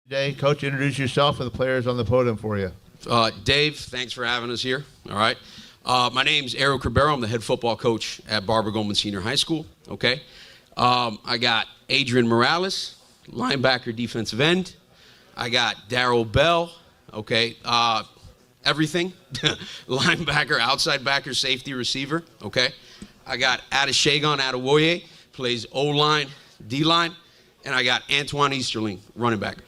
Today, Coach, introduce yourself and the players on the podium for you. Dave, thanks for having us here. All right. My name's Eric Ribeiro. I'm the head football coach at Barbara Goldman Senior High School. Okay. I got Adrian Morales, linebacker, defensive end. I got Darryl Bell. Okay. Everything. Linebacker, outside backer, safety, receiver. Okay. I got Adeshagun Adewoye, plays O-line, D-line. And I got Antoine Easterling, running back.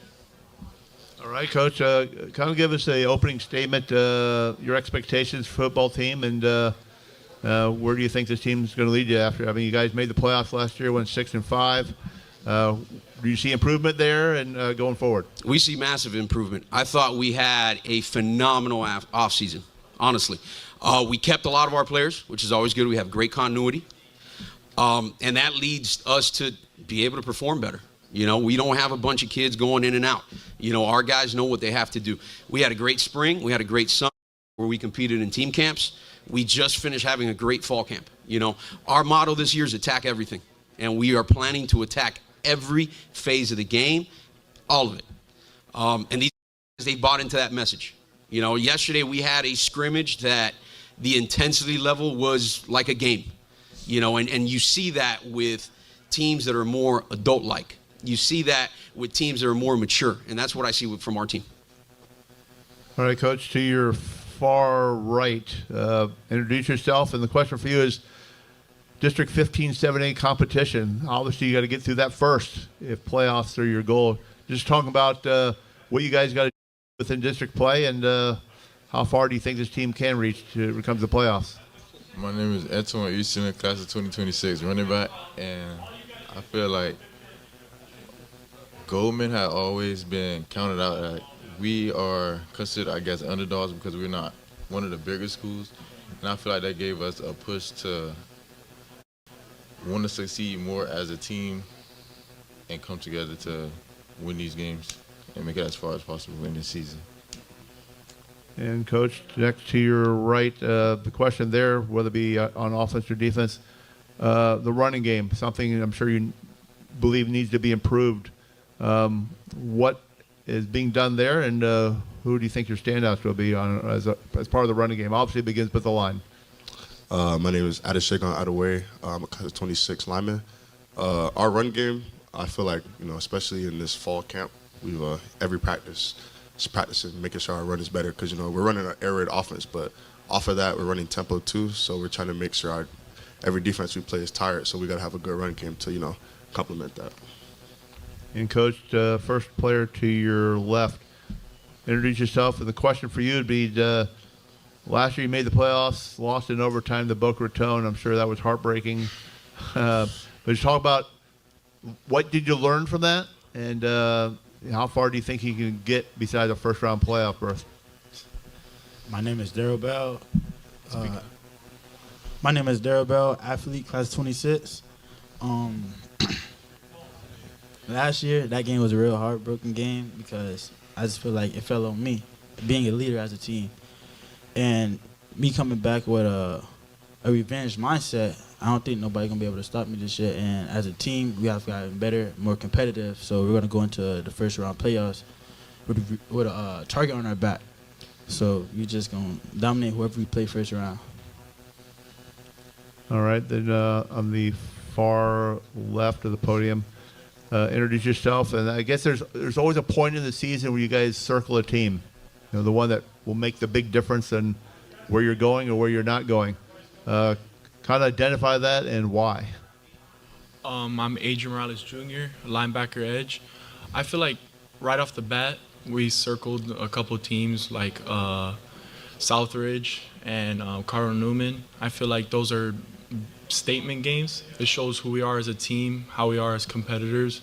All right, Coach, kind of give us a opening statement, your expectations for the football team, and where do you think this team is going to lead you after? I mean, you guys made the playoffs last year, went 6-5. Do you see improvement there and going forward? We see massive improvement. I thought we had a phenomenal offseason, honestly. We kept a lot of our players, which is always good. We have great continuity. And that leads us to be able to perform better. You know, we don't have a bunch of kids going in and out. You know, our guys know what they have to do. We had a great spring. We had a great summer where we competed in team camps. We just finished having a great fall camp. You know, our motto this year is attack everything. And we are planning to attack every phase of the game, all of it. And these guys, they bought into that message. You know, yesterday we had a scrimmage that the intensity level was like a game. You know, and you see that with teams that are more adult-like. You see that with teams that are more mature, and that's what I see from our team. All right, Coach, to your far right, introduce yourself, and the question for you is District 15 7A competition. Obviously, you got to get through that first if playoffs are your goal. Just talking about what you guys got to do within district play and how far do you think this team can reach to come to the playoffs? My name is Antoine Easton, class of 2026, running back, and I feel like Goldman had always been counted out. We are considered, I guess, underdogs because we're not one of the bigger schools, and I feel like that gave us a push to want to succeed more as a team and come together to win these games and make it as far as possible in this season. And, Coach, next to your right, the question there, whether it be on offense or defense, the running game, something I'm sure you believe needs to be improved. What is being done there, and who do you think your standouts will be on as part of the running game? Obviously, it begins with the line. My name is Adeshagun Adewoye. I'm a class of 26 lineman. Our run game, I feel like, you know, especially in this fall camp, we've every practice, just practicing, making sure our run is better because, you know, we're running an air raid offense, but off of that, we're running tempo too, so we're trying to make sure every defense we play is tired, so we got to have a good run game to, you know, complement that. And, Coach, first player to your left, introduce yourself, and the question for you would be, last year you made the playoffs, lost in overtime to Boca Raton. I'm sure that was heartbreaking. But just talk about what did you learn from that, and how far do you think you can get besides a first-round playoff berth? My name is Darryl Bell. Athlete, class 26. Last year, that game was a real heartbroken game because I just feel like it fell on me, being a leader as a team. And me coming back with a revenge mindset, I don't think nobody's going to be able to stop me this year. And as a team, we have gotten better, more competitive. So we're going to go into the first round playoffs with a target on our back. So we're just going to dominate whoever we play first round. All right, then on the far left of the podium, introduce yourself. And I guess there's always a point in the season where you guys circle a team, you know, the one that will make the big difference in where you're going or where you're not going. Kind of identify that and why. I'm Adrian Morales Jr., linebacker edge. I feel like right off the bat, we circled a couple teams like Southridge and Carl Newman. I feel like those are statement games. It shows who we are as a team, how we are as competitors,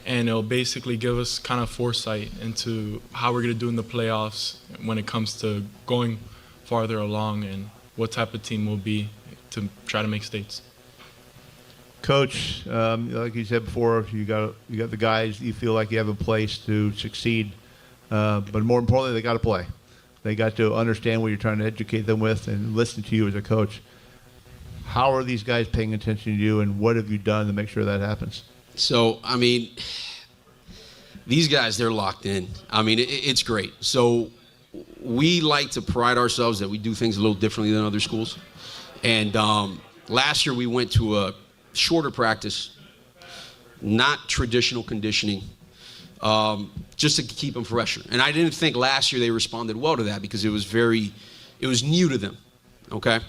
and it'll basically give us kind of foresight into how we're going to do in the playoffs when it comes to going farther along and what type of team we'll be to try to make states. Coach, like you said before, you got the guys you feel like you have in place to succeed, but more importantly, they got to play. They got to understand what you're trying to educate them with and listen to you as a coach. How are these guys paying attention to you, and what have you done to make sure that happens? So, I mean, These guys, they're locked in. I mean, it's great. So we like to pride ourselves that we do things a little differently than other schools. And last year we went to a shorter practice, not traditional conditioning, just to keep them fresher. And I didn't think last year they responded well to that because it was new to them, okay?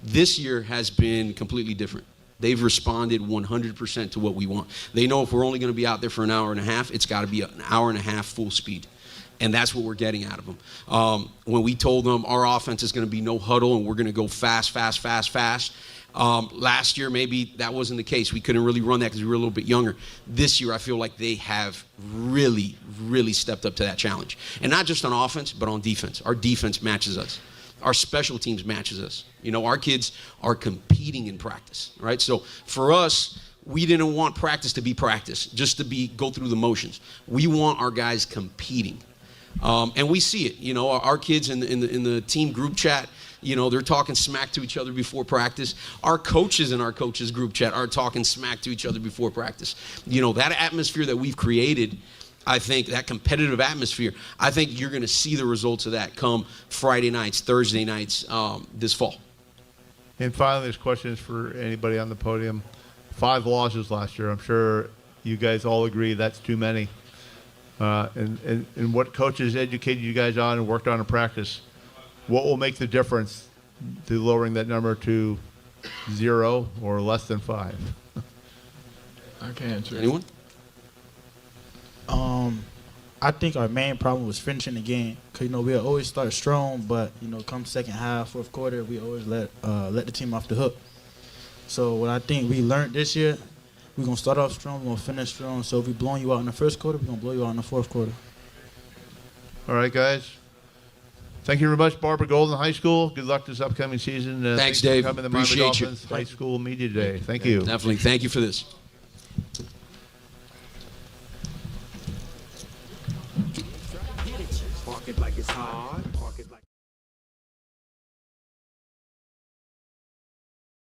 This year has been completely different. They've responded 100% to what we want. They know if we're only going to be out there for an hour and a half, it's got to be an hour and a half full speed. And that's what we're getting out of them. When we told them our offense is going to be no huddle and we're going to go fast, last year maybe that wasn't the case. We couldn't really run that because we were a little bit younger. This year I feel like they have really, really stepped up to that challenge. And not just on offense, but on defense. Our defense matches us. Our special teams matches us. You know, our kids are competing in practice, right? So for us, we didn't want practice to be practice, just to go through the motions. We want our guys competing. And we see it, you know, our kids in the team group chat, you know, they're talking smack to each other before practice. Our coaches in our coaches group chat are talking smack to each other before practice. You know, that atmosphere that we've created, I think, that competitive atmosphere, I think you're going to see the results of that come Friday nights, Thursday nights this fall. And finally, this question is for anybody on the podium. 5 losses last year. I'm sure you guys all agree that's too many. And what coaches educated you guys on and worked on in practice, what will make the difference to lowering that number to 0 or less than 5? I can't answer. Anyone? I think our main problem was finishing the game. Cause you know we'll always start strong, but you know come second half, fourth quarter, we always let the team off the hook. So what I think we learned this year, we're gonna start off strong, we're gonna finish strong. So if we blowing you out in the first quarter, we're gonna blow you out in the fourth quarter. All right, guys. Thank you very much, Barbara Golden High School. Good luck this upcoming season. Thanks, for Dave. coming to Miami Appreciate you. Dolphins High School Media Day. Thank you. Definitely. Thank you for this. Park it like it's hard. Park